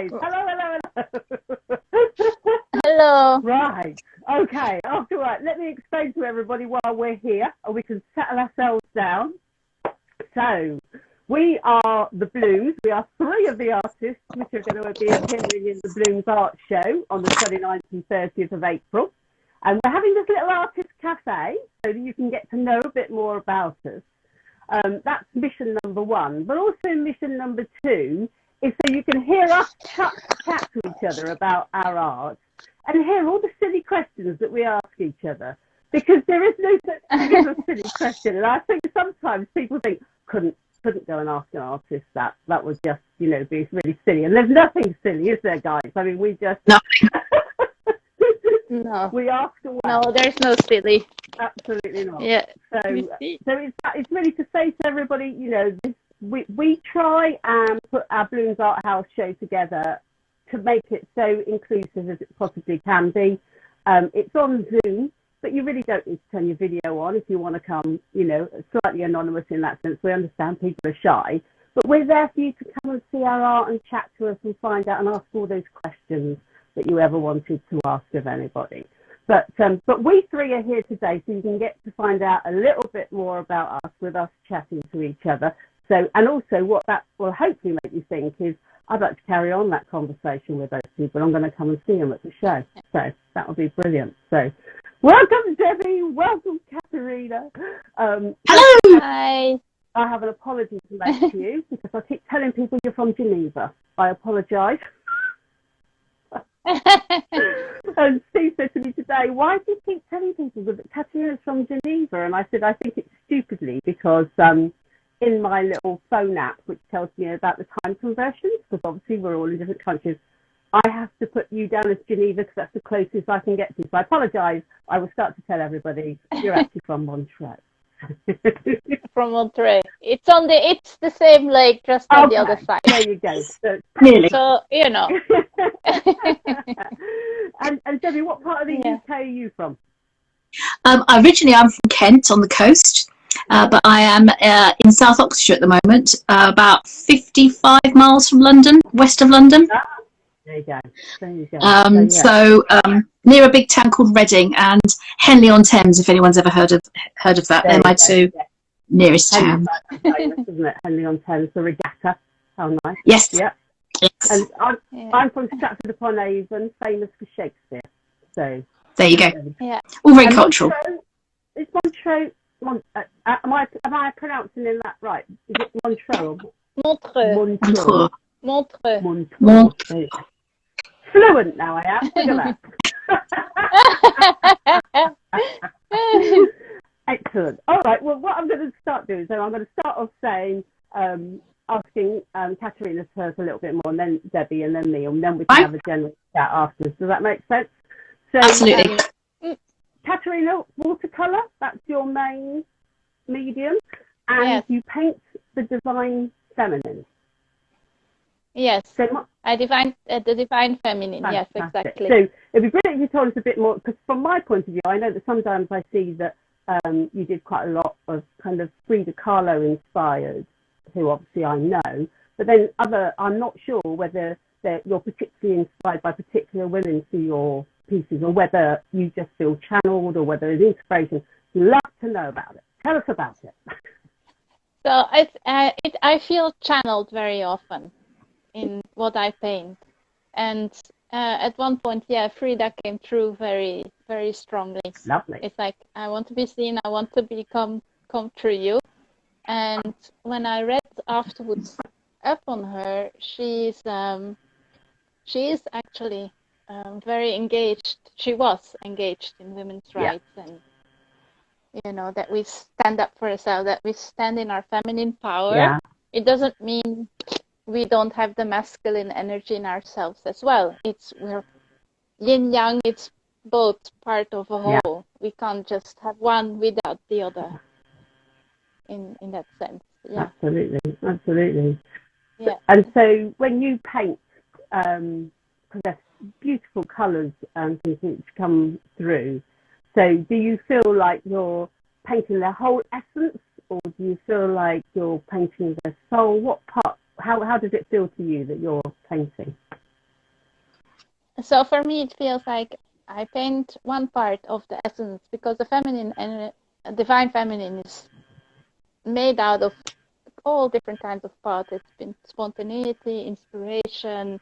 guys. Hello. Hello. Right. Okay. After right, let me explain to everybody why we're here, and we can settle ourselves down. So, we are the Bloomz. We are three of the artists which are going to be appearing in the Bloomz Art Show on the 29th and 30th of April. And we're having this little artist cafe so that you can get to know a bit more about us. That's mission number one. But also mission number two is so you can hear us chat to each other about our art and hear all the silly questions that we ask each other. Because there is no such thing as a silly question. And I think sometimes people think, couldn't go and ask an artist that. That would just, be really silly. And there's nothing silly, is there, guys? I mean, we just... Nothing. No. We ask away. No, there's no silly. Absolutely not. Yeah. So it's really to say to everybody, we try and put our Bloomz Art House show together to make it so inclusive as it possibly can be. It's on Zoom, but you really don't need to turn your video on if you want to come, slightly anonymous in that sense. We understand people are shy, but we're there for you to come and see our art and chat to us and find out and ask all those questions that you ever wanted to ask of anybody. But we three are here today so you can get to find out a little bit more about us with us chatting to each other. So, and also what that will hopefully make you think is, I'd like to carry on that conversation with those people. I'm going to come and see them at the show. So that will be brilliant. So welcome, Debbie. Welcome, Katerina. Hello. Hi. I have an apology to make to you because I keep telling people you're from Geneva. I apologise. And Steve said to me today, why do you keep telling people that Katerina's from Geneva? And I said, I think it's stupidly because in my little phone app, which tells me about the time conversions, because obviously we're all in different countries, I have to put you down as Geneva because that's the closest I can get to. So I apologise. I will start to tell everybody you're actually from Montreux. From Montreux. It's the same lake, just on the other side. There you go. So, really? So, and Debbie, what part of the UK are you from? Originally, I'm from Kent on the coast, but I am in South Oxfordshire at the moment, about 55 miles from London, west of London. There you go. So near a big town called Reading and Henley-on-Thames, if anyone's ever heard of that. They're my two nearest towns. Famous, isn't it? Henley-on-Thames, the regatta. How nice. Yes. Yeah. Yes. And I'm from Stratford-upon-Avon, famous for Shakespeare. So there you go. Yeah. All very cultural. Is Montreux? Am I pronouncing that right? Is it Montreux? Montreux. Montreux. Fluent now I am. Look at that. Excellent. All right. Well, what I'm going to start doing is I'm going to start off saying, asking Katerina to tell us a little bit more, and then Debbie, and then me, and then we can have a general chat afterwards. Does that make sense? So, absolutely. Katerina, watercolour, that's your main medium, and you paint the divine feminine. Yes, so, the divine feminine. Fantastic. Yes, exactly. So it'd be brilliant if you told us a bit more, because from my point of view, I know that sometimes I see that you did quite a lot of kind of Frida Kahlo inspired, who obviously I know, but then I'm not sure whether you're particularly inspired by particular women for your pieces, or whether you just feel channeled, or whether it's inspiration. Love to know about it. Tell us about it. So I feel channeled very often in what I paint, and at one point, Frida came through very, very strongly. Lovely. It's like, I want to be seen, I want to come through you. And when I read afterwards up on her, she is actually very engaged. She was engaged in women's rights, and that we stand up for ourselves, that we stand in our feminine power. Yeah. It doesn't mean we don't have the masculine energy in ourselves as well. We're yin yang. It's both part of a whole. Yeah. We can't just have one without the other. In that sense, yeah. Absolutely. Yeah. And so when you paint, because there's beautiful colours and things which come through. So do you feel like you're painting their whole essence, or do you feel like you're painting their soul? What part? How does it feel to you that you're painting? So for me, it feels like I paint one part of the essence, because the feminine and divine feminine is made out of all different kinds of parts. It's been spontaneity, inspiration,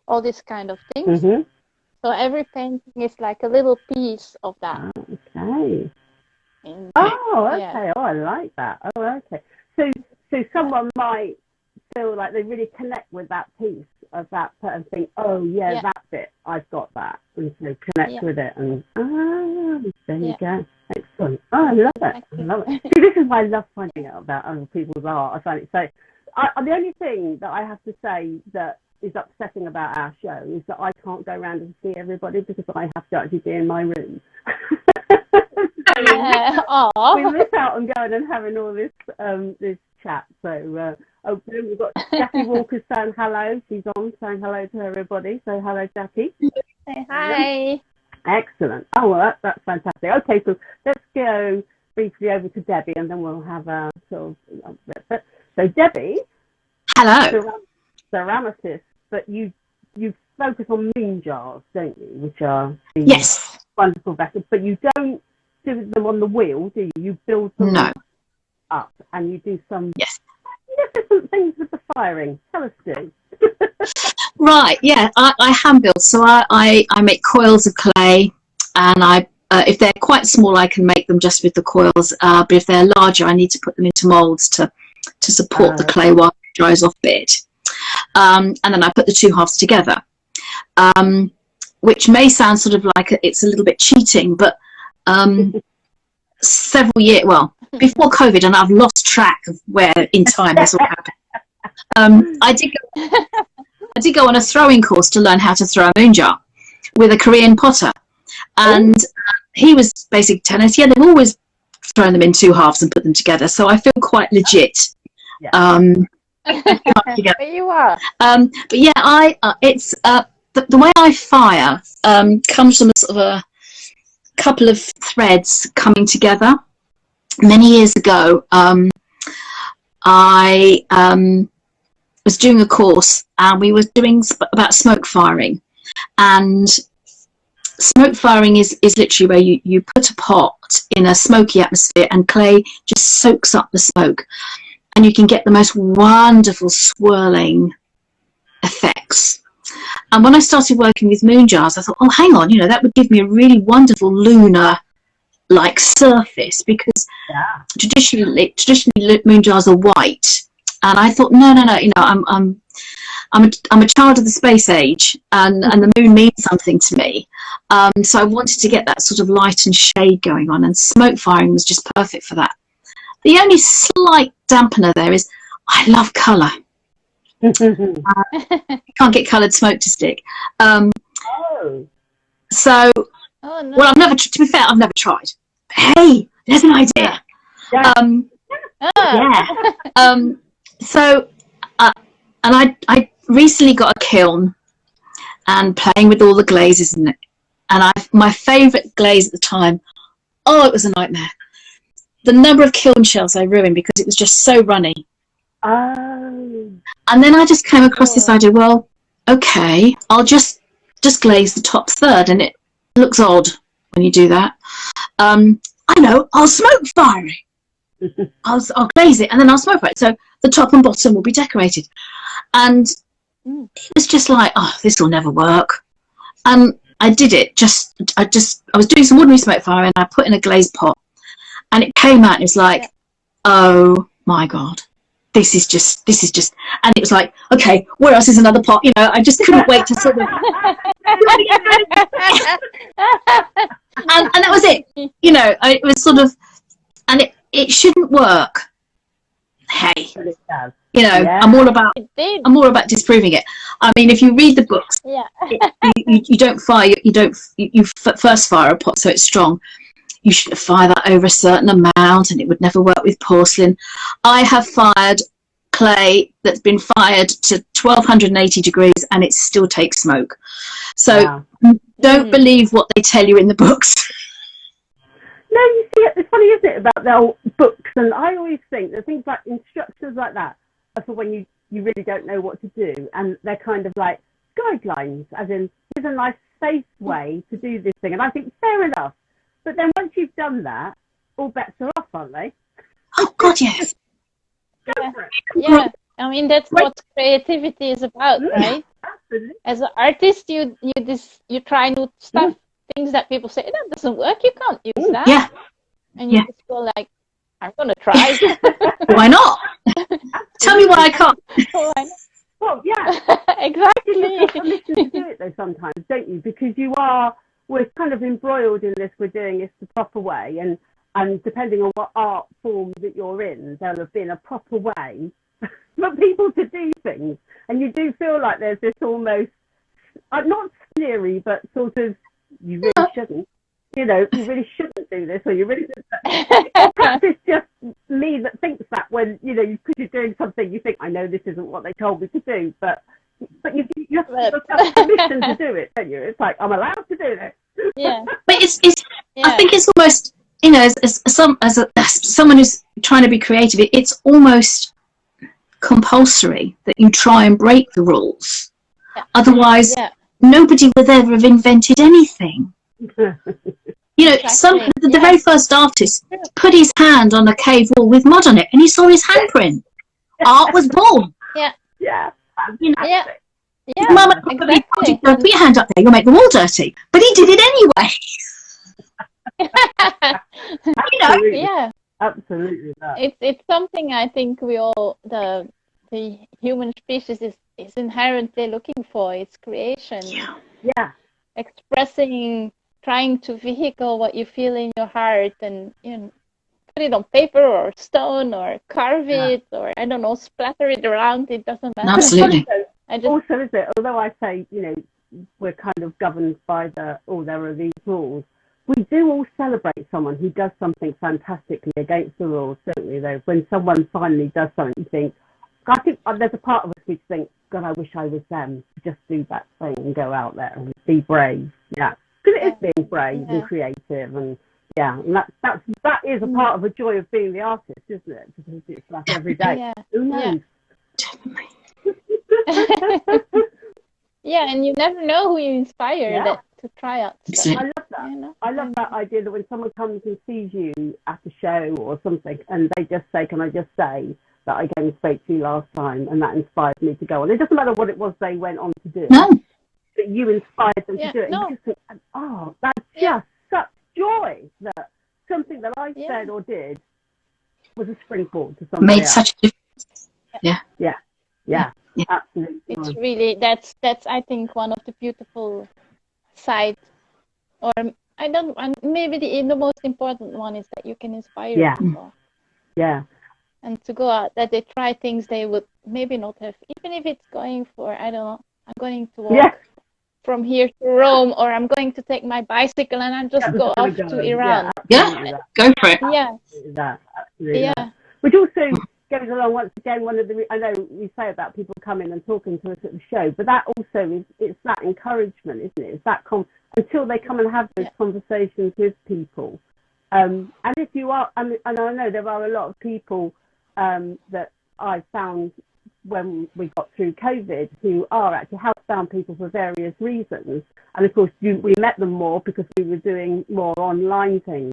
all these kind of things. Mm-hmm. So every painting is like a little piece of that. Okay. And, Oh, okay. yeah. Oh, I like that. Oh, okay. So someone might feel like they really connect with that piece of that and think, oh, yeah, that bit, I've got that. And so connect with it. And, there you go. Excellent. Oh, I love it. I love it. See, this is why I love finding out about other people's art. I find it so... the only thing that I have to say that is upsetting about our show is that I can't go around and see everybody because I have to actually be in my room. We miss out on going and having all this chat. So we've got Jackie Walker saying hello. She's on saying hello to everybody. So hello, Jackie. Say hi. Excellent. Oh, well, that's fantastic. Okay, so let's go briefly over to Debbie, and then we'll have a sort of. So Debbie. Hello. Ceramicist, but you focus on moon jars, don't you? Which are yes, wonderful vessels, but you don't do them on the wheel, do you? You build them up, and you do some different things with the firing. Tell us, Stu. Right, yeah, I hand build. So I make coils of clay, and I if they're quite small, I can make them just with the coils. But if they're larger, I need to put them into molds to support the clay while it dries off a bit. And then I put the two halves together, which may sound sort of like it's a little bit cheating, but several years, before COVID, and I've lost track of where in time this all happened. I did go on a throwing course to learn how to throw a moon jar with a Korean potter, and he was basically telling us, they've always thrown them in two halves and put them together, so I feel quite legit. There you are. But yeah, it's the way I fire comes from a sort of a couple of threads coming together. Many years ago, I was doing a course, and we were doing about smoke firing, and smoke firing is literally where you put a pot in a smoky atmosphere, and clay just soaks up the smoke. And you can get the most wonderful swirling effects. And when I started working with moon jars, I thought, oh, hang on, that would give me a really wonderful lunar-like surface, because traditionally moon jars are white. And I thought, no, I'm a child of the space age, and the moon means something to me. So I wanted to get that sort of light and shade going on, and smoke firing was just perfect for that. The only slight dampener there is I love colour. You can't get coloured smoke to stick. So, well, to be fair, I've never tried. Hey, there's an idea. So, and I recently got a kiln and playing with all the glazes in it. And my favourite glaze at the time, it was a nightmare. The number of kiln shells I ruined because it was just so runny. And then I just came across this idea, well, okay, I'll just glaze the top third, and it looks odd when you do that. I know, I'll smoke fire it. I'll glaze it, and then I'll smoke fire it. So the top and bottom will be decorated. And it was just like, this will never work. And I did it. I was doing some ordinary smoke fire, and I put in a glazed pot. And it came out, and it was like, oh my God, this is just, and it was like, okay, where else is another pot? I just couldn't wait to sort of, and that was it. It was sort of, and it shouldn't work. Hey, I'm all about disproving it. I mean, if you read the books, you don't fire, you first fire a pot so it's strong. You should fire that over a certain amount, and it would never work with porcelain. I have fired clay that's been fired to 1280 degrees, and it still takes smoke. So don't believe what they tell you in the books. No, you see, it's funny, isn't it, about the old books? And I always think that things like instructions like that are for when you really don't know what to do, and they're kind of like guidelines, as in, here's a nice, safe way to do this thing. And I think, fair enough. But then once you've done that, all bets are off, aren't they? Oh, God, yes. Go for it. Yeah. I mean, that's what creativity is about, right? Absolutely. As an artist, you try new stuff, things that people say, that doesn't work, you can't use that. Yeah. And you just go like, I'm going to try. Why not? Tell me why I can't. Why not? Well, yeah. Exactly. You have permission to do it though sometimes, don't you? Because we're kind of embroiled in this, we're doing this the proper way, and depending on what art form that you're in, there'll have been a proper way for people to do things. And you do feel like there's this almost, not sneery, but sort of, you really shouldn't. You know, you really shouldn't do this, or you really shouldn't. Perhaps it's just me that thinks that when, you know, because you're doing something, you think, I know this isn't what they told me to do, but you have to have permission to do it, don't you? It's like, I'm allowed to do this. Yeah. But I think it's almost, you know, as someone who's trying to be creative, it's almost compulsory that you try and break the rules. Yeah. Otherwise, nobody would ever have invented anything. You know, the very first artist put his hand on a cave wall with mud on it, and he saw his handprint. Art was born. Yeah. Yeah. You know, yeah. His mama probably told him, "Don't put your hand up there, you'll make the wall dirty." But he did it anyway. You know. Yeah. Absolutely. It's something I think we all, the human species is inherently looking for. It's creation. Yeah. Expressing, trying to vehicle what you feel in your heart, and, you know, put it on paper or stone or carve it, or I don't know, splatter it around. It doesn't matter. Absolutely. Also, is it? Although I say, you know, we're kind of governed by there are these rules. We do all celebrate someone who does something fantastically against the rules, don't we? Though, when someone finally does something, you think, I think there's a part of us which thinks, God, I wish I was them to just do that thing and go out there and be brave. Yeah, because it is being brave and creative, and and that is a part of the joy of being the artist, isn't it? Because it's like every day. Yeah. Who knows? Yeah, and you never know who you inspire to try out stuff. I love that. You know? I love that idea that when someone comes and sees you at a show or something, and they just say, "Can I just say that I came and spoke to you last time, and that inspired me to go on." It doesn't matter what it was they went on to do. No. But you inspired them to do it. No. You just think, oh, that's just such joy that something that I said or did was a springboard to something else. Such a difference. Yeah, absolutely. It's really, that's I think one of the beautiful sides, or maybe the most important one is that you can inspire people. Yeah. And to go out, that they try things they would maybe not have, even if it's going for, I don't know, I'm going to walk from here to Rome, or I'm going to take my bicycle and I just go off to Iran. Yeah, go for it. Yeah. Absolutely. Which also goes along, once again, one of the, I know we say about people coming and talking to us at the show, but that also it's that encouragement, isn't it? It's that until they come and have those conversations with people. And if you are, and I know there are a lot of people that I found when we got through COVID who are actually housebound people for various reasons. And of course, we met them more because we were doing more online things.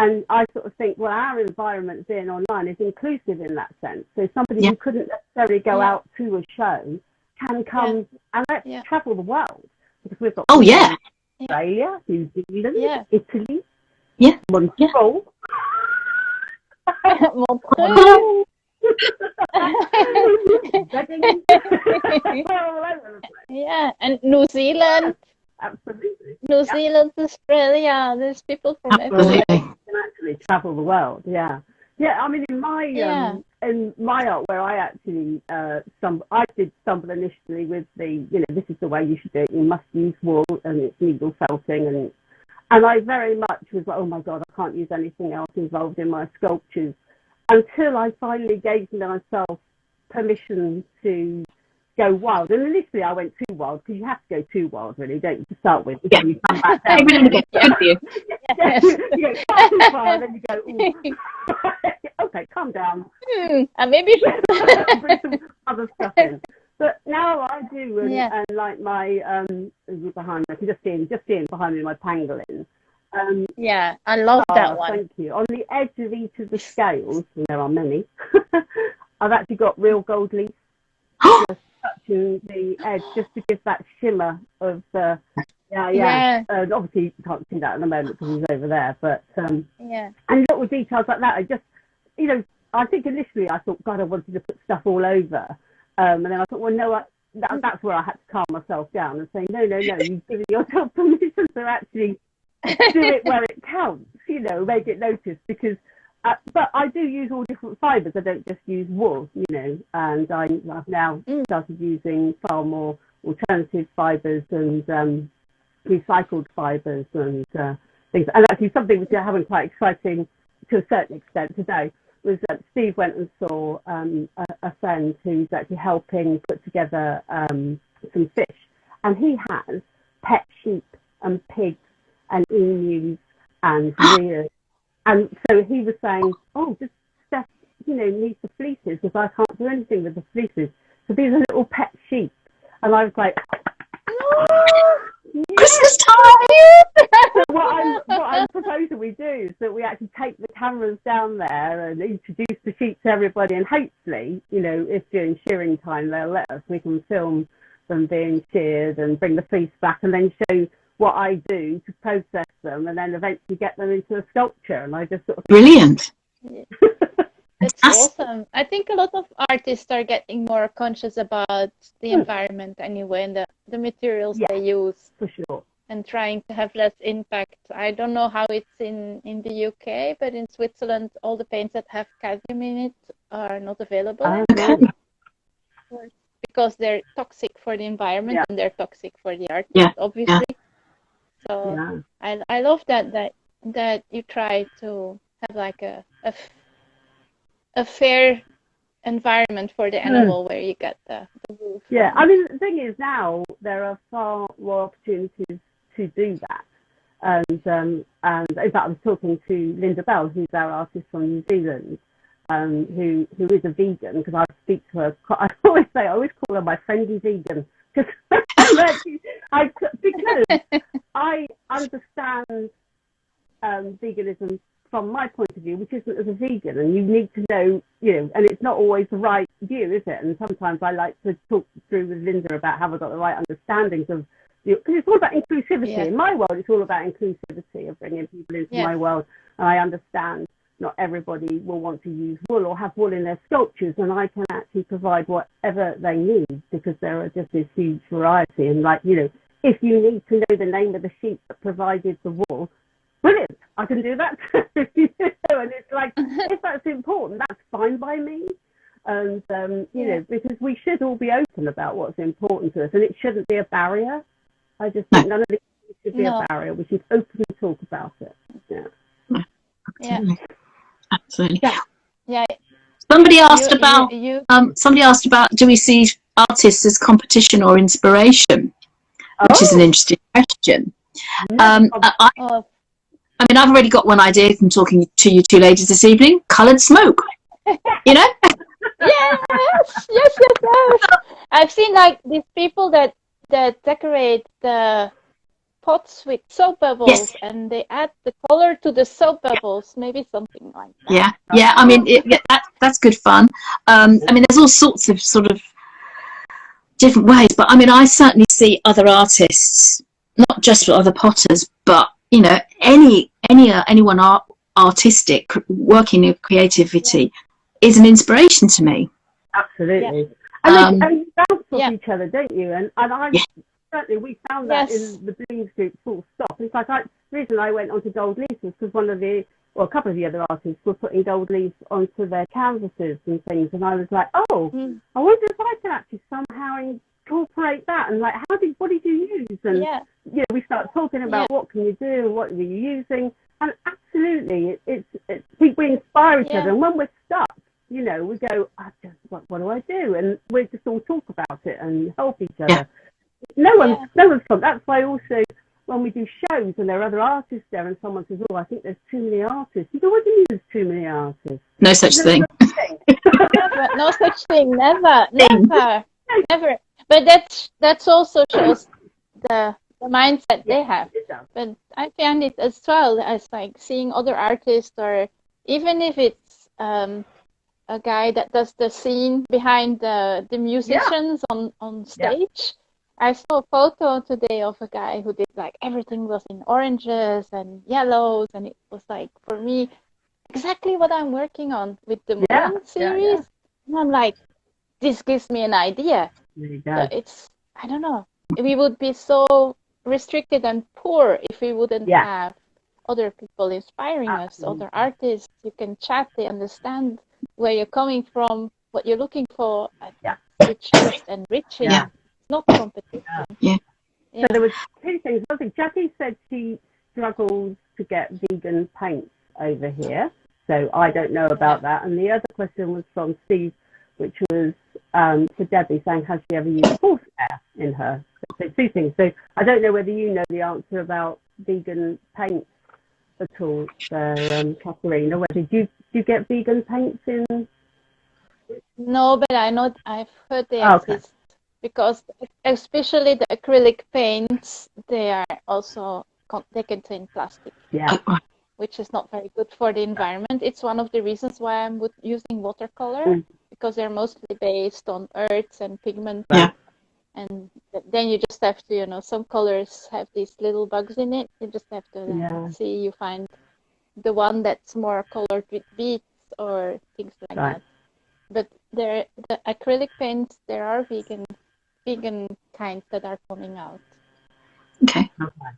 And I sort of think, well, our environment being online is inclusive in that sense. So somebody who couldn't necessarily go out to a show can come and let's travel the world. Because we've got Australia, New Zealand, Italy, Montreal. Montreal. And New Zealand. Absolutely. New Zealand, Australia. There's people from everywhere. You can actually travel the world. Yeah. I mean, in my art, where I actually I did stumble initially with the, this is the way you should do it. You must use wool and it's needle felting, and I very much was like, oh my God, I can't use anything else involved in my sculptures, until I finally gave myself permission to go wild. And initially I went too wild, because you have to go too wild, really, don't you, to start with? Yeah. You come back down. You go far too far, and then you go, ooh. Okay, calm down. And maybe bring some other stuff in. But now I do, and, Yeah. and like my behind me, I can just see him behind me, my pangolin. Yeah, I love that one. Thank you. On the edge of each of the scales, and there are many, I've actually got real gold leaf just touching the edge, just to give that shimmer of the. Yeah. Obviously, you can't see that at the moment because he's over there, but Yeah. and little details like that. I just, I think initially I thought, God, I wanted to put stuff all over, and then I thought, well, no, that's where I had to calm myself down and say, no, you've given yourself permission to actually do it where it counts, make it noticed, because but I do use all different fibres. I don't just use wool, and I've now started using far more alternative fibres and recycled fibres and things. And actually something which I haven't quite exciting to a certain extent today was that Steve went and saw a friend who's actually helping put together some fish, and he has pet sheep and pigs and emus and rheas. And so he was saying, just Steph, needs the fleeces because I can't do anything with the fleeces. So these are little pet sheep. And I was like, Christmas time! So what I'm proposing we do is that we actually take the cameras down there and introduce the sheep to everybody, and hopefully, if during shearing time they'll let us, we can film them being sheared and bring the fleece back and then show what I do to process them and then eventually get them into a sculpture. And I just sort of Brilliant. It's awesome. I think a lot of artists are getting more conscious about the environment anyway, and the materials they use. For sure. And trying to have less impact. I don't know how it's in the UK, but in Switzerland, all the paints that have cadmium in it are not available anymore. Because they're toxic for the environment and they're toxic for the artist, obviously. So I love that you try to have like a fair environment for the animal where you get the wool. Yeah, I mean, the thing is now there are far more opportunities to do that. And in fact, I was talking to Linda Bell, who's our artist from New Zealand, who is a vegan, because I speak to her. I always call her my friendly vegan, because I understand veganism from my point of view, which isn't as a vegan, and you need to know, and it's not always the right view, is it? And sometimes I like to talk through with Linda about how I got the right understandings of, because it's all about inclusivity. In my world, it's all about inclusivity, of bringing people into my world, and I understand not everybody will want to use wool or have wool in their sculptures, and I can actually provide whatever they need, because there are just this huge variety. And if you need to know the name of the sheep that provided the wool, brilliant, I can do that too. And it's like, if that's important, that's fine by me. And because we should all be open about what's important to us, and it shouldn't be a barrier. I just think none of it should be a barrier. We should openly talk about it. Absolutely. Yeah. Somebody asked about do we see artists as competition or inspiration, which is an interesting question. I mean, I've already got one idea from talking to you two ladies this evening. Coloured smoke. Yes. I've seen like these people that decorate the pots with soap bubbles, and they add the color to the soap bubbles, maybe something like that. Yeah. I mean, that's good fun. I mean, there's all sorts of sort of different ways, but I mean, I certainly see other artists, not just other potters, but anyone artistic working in creativity is an inspiration to me. Absolutely. And you bounce off each other, don't you? And certainly we found that in the Bloomz group, full stop. It's like the reason I went onto gold leaf was because a couple of the other artists were putting gold leaf onto their canvases and things, and I was like, I wonder if I can actually somehow incorporate that, and like, what did you use? And we start talking about what can you do and what are you using, and absolutely, we inspire each other, and when we're stuck, we go, what do I do? And we just all talk about it and help each other. No one's fun. That's why also when we do shows and there are other artists there and someone says, I think there's too many artists. You go, what do you mean there's too many artists? No such thing. No such thing. Never. never. But that's also shows the mindset they have. But I find it as well as like seeing other artists, or even if it's a guy that does the scene behind the musicians on stage. I saw a photo today of a guy who did like everything was in oranges and yellows, and it was like, for me, exactly what I'm working on with the Moon series. And I'm like, this gives me an idea. So it's, I don't know, we would be so restricted and poor if we wouldn't have other people inspiring us, other artists. You can chat, they understand where you're coming from, what you're looking for. It's just enriching. It's not competition. So there was two things. One thing, Jackie said she struggles to get vegan paints over here, so I don't know about that. And the other question was from Steve, which was for Debbie, saying, has she ever used horsehair in her? So two things. So I don't know whether you know the answer about vegan paints at all. So Katerina, whether do you get vegan paints in? No, but I know, I've heard they exist, because especially the acrylic paints, they are also, they contain plastic, which is not very good for the environment. It's one of the reasons why I'm using watercolor, because they're mostly based on earths and pigments. And then you just have to, you know, some colors have these little bugs in it. You just have to see, you find the one that's more colored with beads or things like that. But the acrylic paints, there are vegan kinds that are coming out. Okay.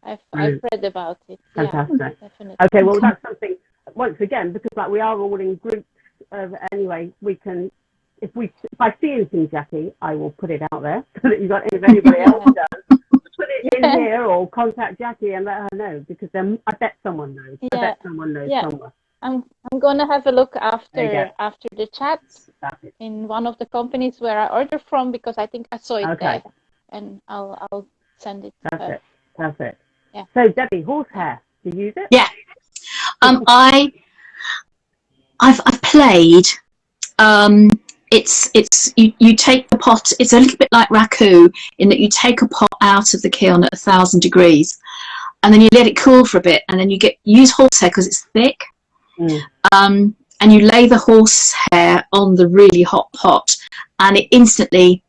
I've read about it. Fantastic. Yeah, definitely. Okay, well, that's something, once again, because like we are all in groups anyway, we can, if I see anything, Jackie, I will put it out there so that if anybody else does, put it in here or contact Jackie and let her know, because then I bet someone knows. I bet someone knows somewhere. I'm gonna have a look after the chat in one of the companies where I order from, because I think I saw it there, and I'll send it to her. Perfect. Yeah. So Debbie, horsehair, do you use it? Yeah. I've played. It's you take the pot. It's a little bit like raku in that you take a pot out of the kiln at 1,000 degrees, and then you let it cool for a bit, and then you use horsehair because it's thick. And you lay the horsehair on the really hot pot, and it instantly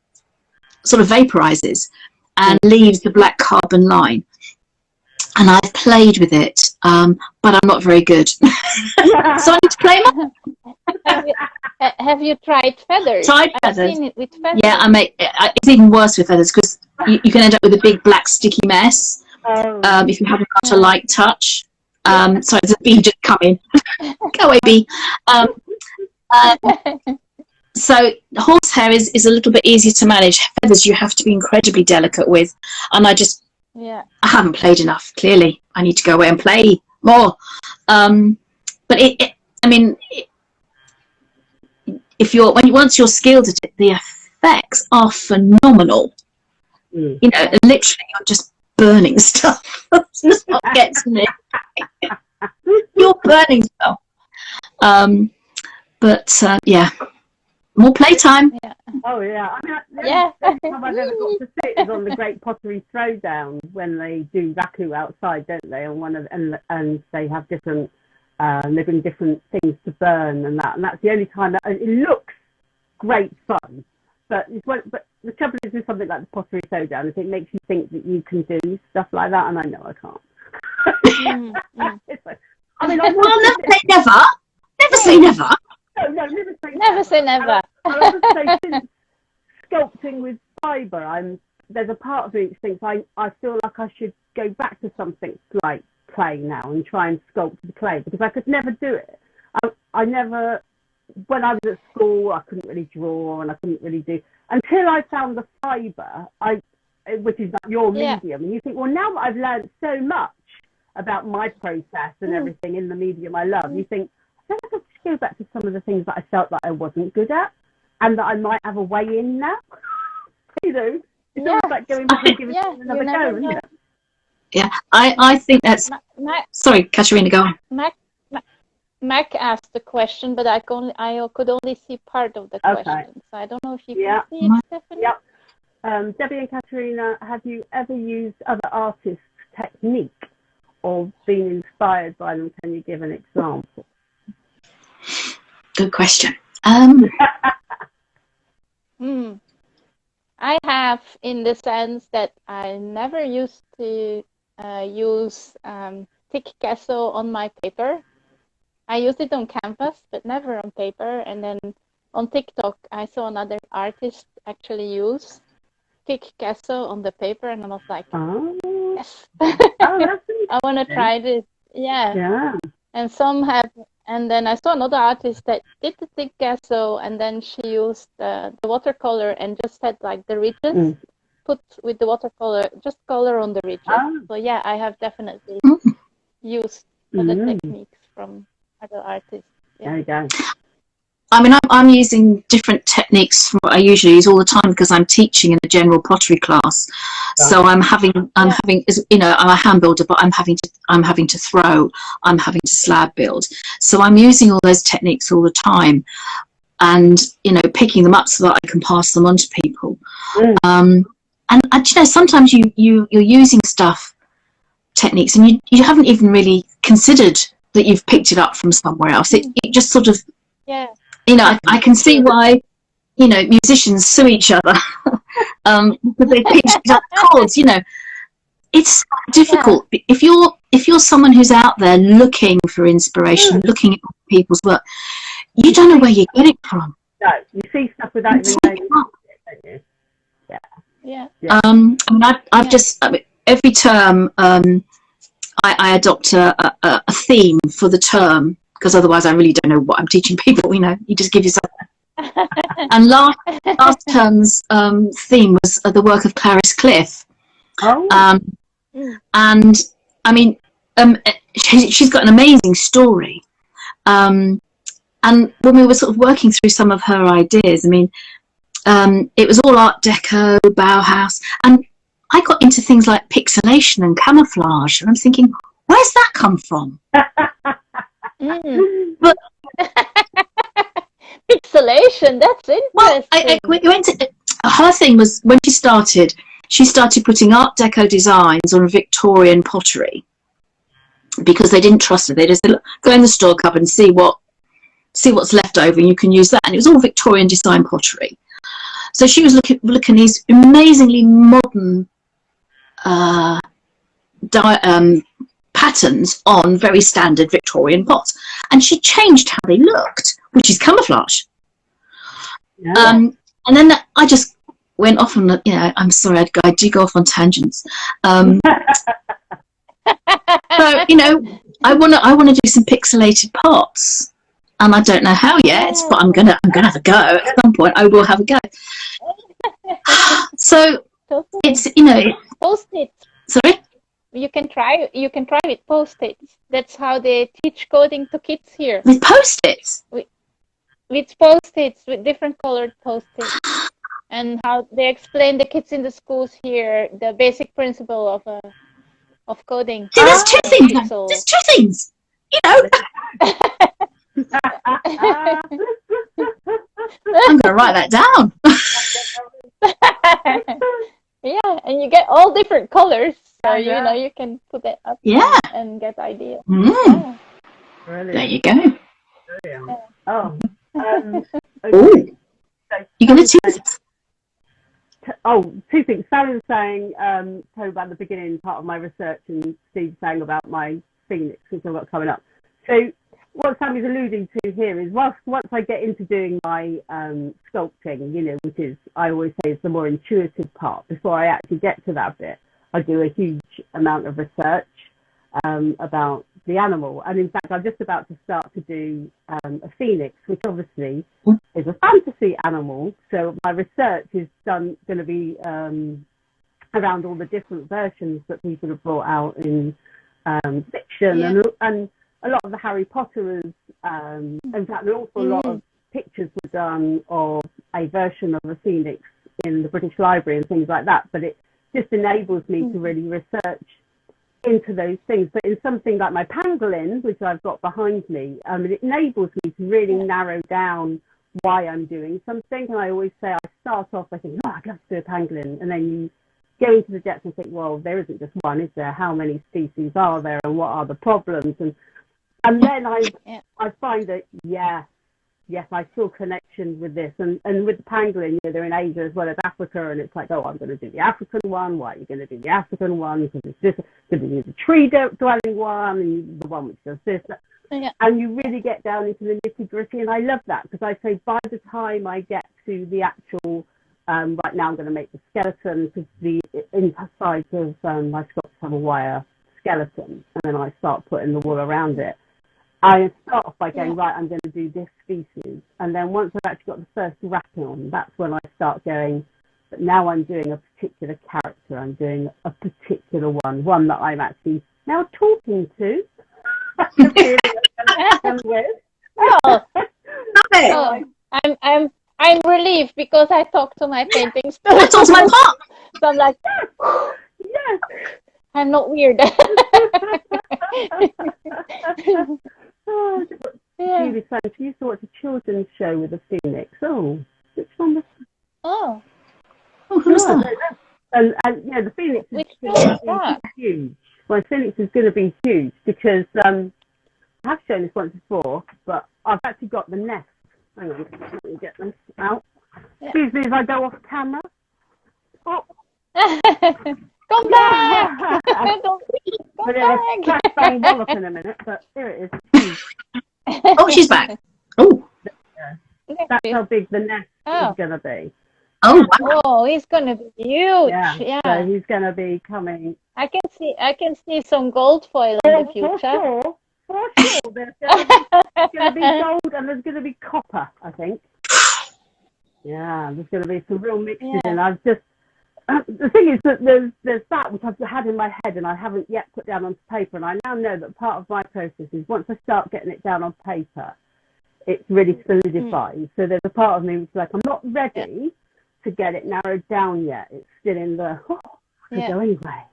sort of vaporizes and leaves the black carbon line. And I've played with it, but I'm not very good. So I need to play more. Have you tried feathers? Tried feathers. I've seen it with feathers. Yeah, it's even worse with feathers, because you can end up with a big black sticky mess if you haven't got a light touch. Sorry, there's a bee just coming. Go away, bee. So horsehair is a little bit easier to manage. Feathers you have to be incredibly delicate with, and I haven't played enough. Clearly, I need to go away and play more. But once you're skilled at it, the effects are phenomenal. You know, literally, you're just burning stuff. That's just what gets me. You're burning stuff. More playtime. Oh yeah. The only time I've ever got to sit is on the Great Pottery Throwdown when they do raku outside, don't they? And they have different living different things to burn and that's the only time that it looks great fun. But the trouble is with something like the Pottery Throwdown is it makes you think that you can do stuff like that, and I know I can't. It's like, never say never. Never say never. No, never say never. Never say never. I would say since sculpting with fibre, there's a part of me that thinks I feel like I should go back to something like clay now and try and sculpt the clay, because I could never do it. I never, when I was at school, I couldn't really draw and I couldn't really do, until I found the fibre, which is like your medium, and you think, well, now that I've learned so much about my process and everything in the medium I love, you think, I think I could go back to some of the things that I felt that I wasn't good at, and that I might have a way in now. You know, it's almost like going back and giving it another go, isn't it? Yeah, I think that's... Sorry, Katerina, go on. Mac asked the question, but I could only see part of the question, so I don't know if you can see it, Stephanie. Yep. Debbie and Katerina, have you ever used other artists' technique or been inspired by them? Can you give an example? Good question. I have, in the sense that I never used to use thick gesso on my paper. I used it on canvas, but never on paper. And then on TikTok, I saw another artist actually use thick gesso on the paper, and I was like, yes, I want to try this. Yeah. And some have, and then I saw another artist that did the thick gesso, and then she used the watercolor and just had like the ridges put with the watercolor, just color on the ridges. So yeah, I have definitely used other techniques from other artists. Yeah. There you go. I mean, I'm using different techniques from what I usually use all the time because I'm teaching in a general pottery class. So I'm having, you know, I'm a hand builder, but I'm having to throw, I'm having to slab build. So I'm using all those techniques all the time, and you know, picking them up so that I can pass them on to people. And you know, sometimes you're using techniques, and you haven't even really considered that you've picked it up from somewhere else. It just sort of, you know, I can see why, you know, musicians sue each other because they picked up chords. You know, it's difficult. If you're someone who's out there looking for inspiration, looking at people's work, you don't know where you get it from. No, you see stuff without even knowing, don't you? Yeah. I mean, I've just every term I adopt a theme for the term, because otherwise I really don't know what I'm teaching people. You know, you just give yourself. And last term's theme was the work of Clarice Cliff. And I mean, she's got an amazing story. And when we were sort of working through some of her ideas, I mean, it was all Art Deco, Bauhaus, and I got into things like pixelation and camouflage, and I'm thinking, where's that come from? But pixelation, that's interesting. We went to, her thing was, when she started putting Art Deco designs on Victorian pottery because they didn't trust her. They just said, look, go in the store cupboard and see what's left over, and you can use that. And it was all Victorian design pottery. So she was looking at these amazingly modern patterns on very standard Victorian pots, and she changed how they looked, which is camouflage. And then I just went off on, you know, I'm sorry, I do go off on tangents. So you know, I wanna do some pixelated pots, and I don't know how yet, but I'm gonna have a go at some point. I will have a go. So it's, you know, Post-its. Sorry? You can try with Post-its. That's how they teach coding to kids here. With Post-its? With Post-its, with different colored Post-its. And how they explain the kids in the schools here the basic principle of coding. See, there's two things. There's two things. You know. I'm going to write that down. Yeah, and you get all different colors, so you know you can put it up and get ideas. Yeah. There you go. Oh, okay. You're going to choose it. Two things. Sally was saying, talking about the beginning part of my research, and Steve saying about my Phoenix, which I've got coming up. So what Sammy's alluding to here is once I get into doing my sculpting, you know, which is, I always say, is the more intuitive part, before I actually get to that bit, I do a huge amount of research about the animal. And in fact, I'm just about to start to do a phoenix, which obviously is a fantasy animal. So my research is going to be around all the different versions that people have brought out in fiction and a lot of the Harry Potterers, in fact, an awful lot of pictures were done of a version of a phoenix in the British Library and things like that. But it just enables me to really research into those things. But in something like my pangolin, which I've got behind me, it enables me to really narrow down why I'm doing something. And I always say, I start off by thinking, oh, I'd love to do a pangolin. And then you go into the depths and think, well, there isn't just one, is there? How many species are there, and what are the problems? And then I find that, yes, I feel connection with this. And with the pangolin, they're in Asia as well as Africa, and it's like, oh, I'm going to do the African one. Why are you going to do the African one? Because it's this, going to do the tree-dwelling one, and the one which does this. Yeah. And you really get down into the nitty-gritty, and I love that, because I say by the time I get to the actual, right now I'm going to make the skeleton, because the inside of my sculptures have a wire skeleton, and then I start putting the wool around it. I start off by going, right, I'm going to do this species. And then once I've actually got the first wrapping on, that's when I start going, but now I'm doing a particular character. I'm doing a particular one that I'm actually now talking to. I'm relieved, because I talk to my paintings too. I talk to my pot. So I'm like, yes. I'm not weird. Oh, really fun. She used to watch a children's show with a phoenix. Oh, which one was that? Oh, who's that? And the phoenix is going to be huge. Well, phoenix is going to be huge, because I have shown this once before, but I've actually got the nest. Hang on, let me get this out. Yeah. Excuse me as I go off camera. Oh. Come back! Come back! Bang wallop in a minute, but here it is. Oh, she's back. Oh. That's how big the nest is going to be. Oh, wow. Oh, he's going to be huge. Yeah. So he's going to be coming. I can see some gold foil in the future. For sure. There's going to be gold, and there's going to be copper, I think. Yeah, there's going to be some real mixes in. I've just... the thing is that there's that which I've had in my head and I haven't yet put down onto paper, and I now know that part of my process is once I start getting it down on paper, it's really solidified. So there's a part of me which is like, I'm not ready to get it narrowed down yet. It's still in the, I go anyway.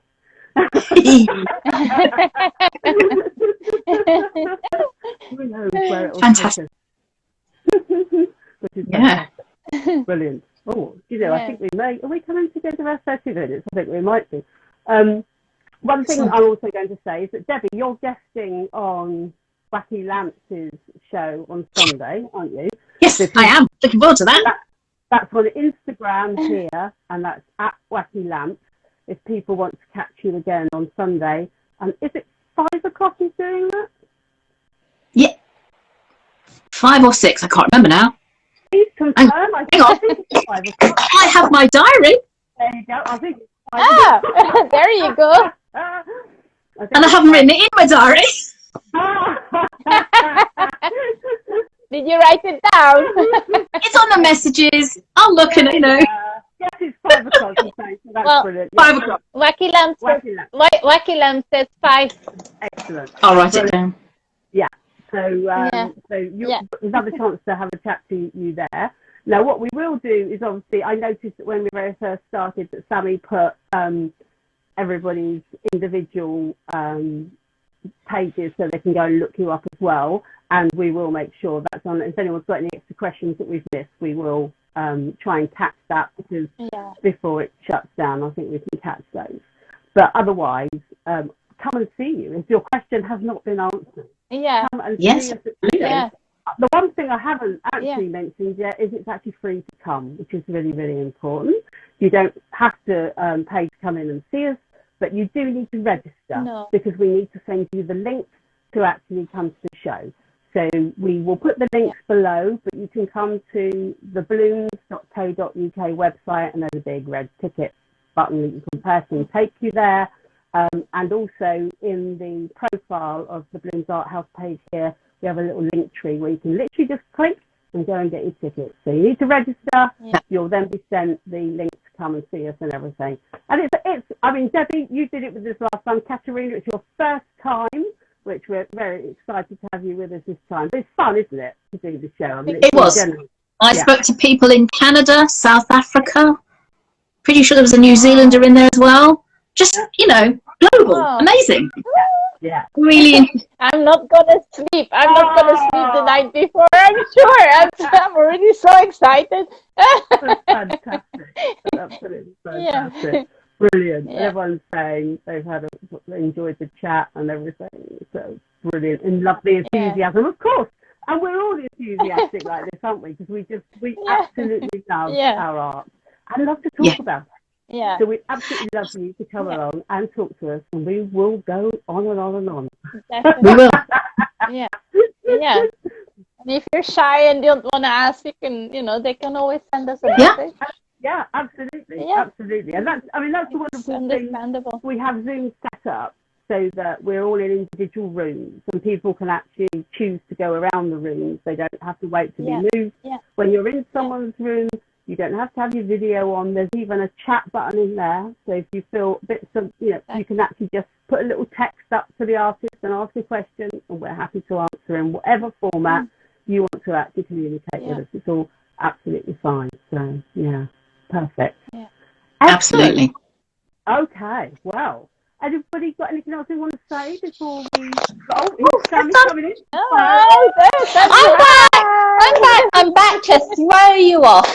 Who knows where it will fantastic. Which is fantastic. Brilliant. Oh, I think we may. Are we coming to the end of our 30 minutes? I think we might be. One thing I'm also going to say is that, Debbie, you're guesting on Wacky Lamps' show on Sunday, aren't you? Yes, I am. Looking forward to that. That's on Instagram here, and that's at Wacky Lamps, if people want to catch you again on Sunday. And is it 5 o'clock he's doing that? Yeah. 5 or 6, I can't remember now. Please confirm. I think it's 5 o'clock. I have my diary. There you go. I think it's 5 o'clock. There you go. And I haven't written it in my diary. Did you write it down? It's on the messages. I'll look at it, Yes, it's 5 o'clock. So that's brilliant. 5 o'clock. Wacky Lamp says 5. Excellent. I'll write it down. Yeah. So there's another chance to have a chat to you there. Now, what we will do is, obviously, I noticed that when we very first started that Sammy put everybody's individual pages so they can go and look you up as well. And we will make sure that's on. If anyone's got any extra questions that we've missed, we will try and catch that, because before it shuts down, I think we can catch those. But otherwise, come and see you if your question has not been answered. Yeah. Come and yes. see us at the The one thing I haven't actually mentioned yet is it's actually free to come, which is really, really important. You don't have to pay to come in and see us, but you do need to register because we need to send you the links to actually come to the show. So we will put the links below, but you can come to the bloomz.co.uk website, and there's a big red ticket button that you can personally take you there. And also in the profile of the Bloomz Art House page here, we have a little link tree where you can literally just click and go and get your tickets. So you need to register. You'll then be sent the link to come and see us and everything. And it's I mean, Debbie, you did it with this last time. Katerina, it's your first time, which we're very excited to have you with us this time. But it's fun, isn't it, to do the show? I mean, it was. I spoke to people in Canada, South Africa. Pretty sure there was a New Zealander in there as well. Just, global. Amazing. Yeah. Really interesting. I'm not going to sleep. I'm not going to sleep the night before, I'm sure. I'm already Everybody's so excited. That's fantastic. That's absolutely fantastic. Yeah. Brilliant. Yeah. Everyone's saying they've enjoyed the chat and everything. So brilliant. And love the enthusiasm, of course. And we're all enthusiastic like this, aren't we? Because we absolutely love our art and love to talk about it. Yeah. So we absolutely love you to come along and talk to us, and we will go on and on and on. Definitely. We will. Yeah. Yeah. And if you're shy and don't want to ask, you can, they can always send us a message. Yeah, absolutely. Yeah. Absolutely. And that's the wonderful thing. We have Zoom set up so that we're all in individual rooms and people can actually choose to go around the rooms. They don't have to wait to be moved. Yeah. When you're in someone's room, you don't have to have your video on. There's even a chat button in there. So if you feel bits of, you can actually just put a little text up to the artist and ask a question, and we're happy to answer in whatever format you want to actually communicate with us. It's all absolutely fine. So, yeah, perfect. Yeah. Absolutely. Okay, well, anybody got anything else they want to say before we go? Sammy's coming in. I'm back to throw you off.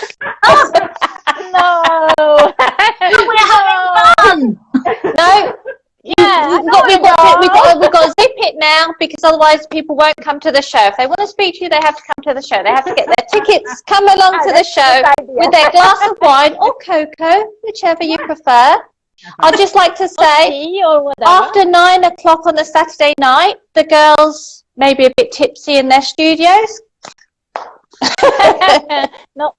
No. We're having fun. No. Yeah, we've got to zip it now, because otherwise people won't come to the show. If they want to speak to you, they have to come to the show. They have to get their tickets, come along to the show with their glass of wine or cocoa, whichever you prefer. I'd just like to say, after 9 o'clock on the Saturday night, the girls may be a bit tipsy in their studios. Not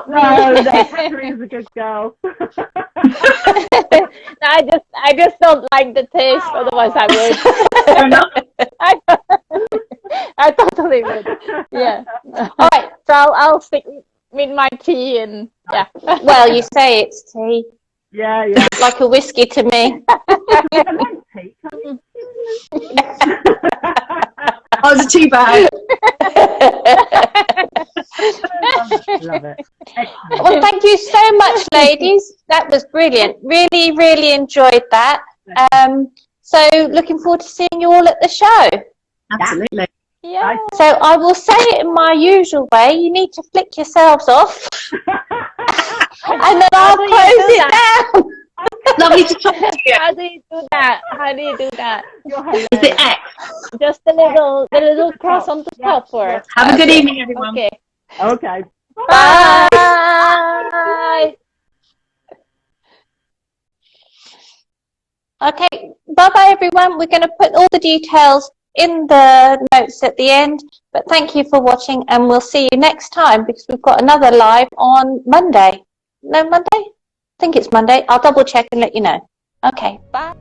me. No, Katerina's a good girl. I just don't like the taste. Otherwise, I would. I totally would. Yeah. All right. So I'll stick with my tea and Well, you say it's tea. Yeah. Like a whiskey to me. I was a tea bag. Love it. Excellent. Well, thank you so much, ladies. That was brilliant. Really, really enjoyed that. So looking forward to seeing you all at the show. Absolutely. yeah. So I will say it in my usual way. You need to flick yourselves off. And then I'll close it down. Lovely to talk to you. How do you do that? Is it X? Just the little cross on the top, or Have a good evening, everyone. Okay. Bye. Okay, bye-bye, everyone. We're going to put all the details in the notes at the end. But thank you for watching, and we'll see you next time, because we've got another live on Monday. No, Monday? I think it's Monday. I'll double check and let you know. Okay, bye.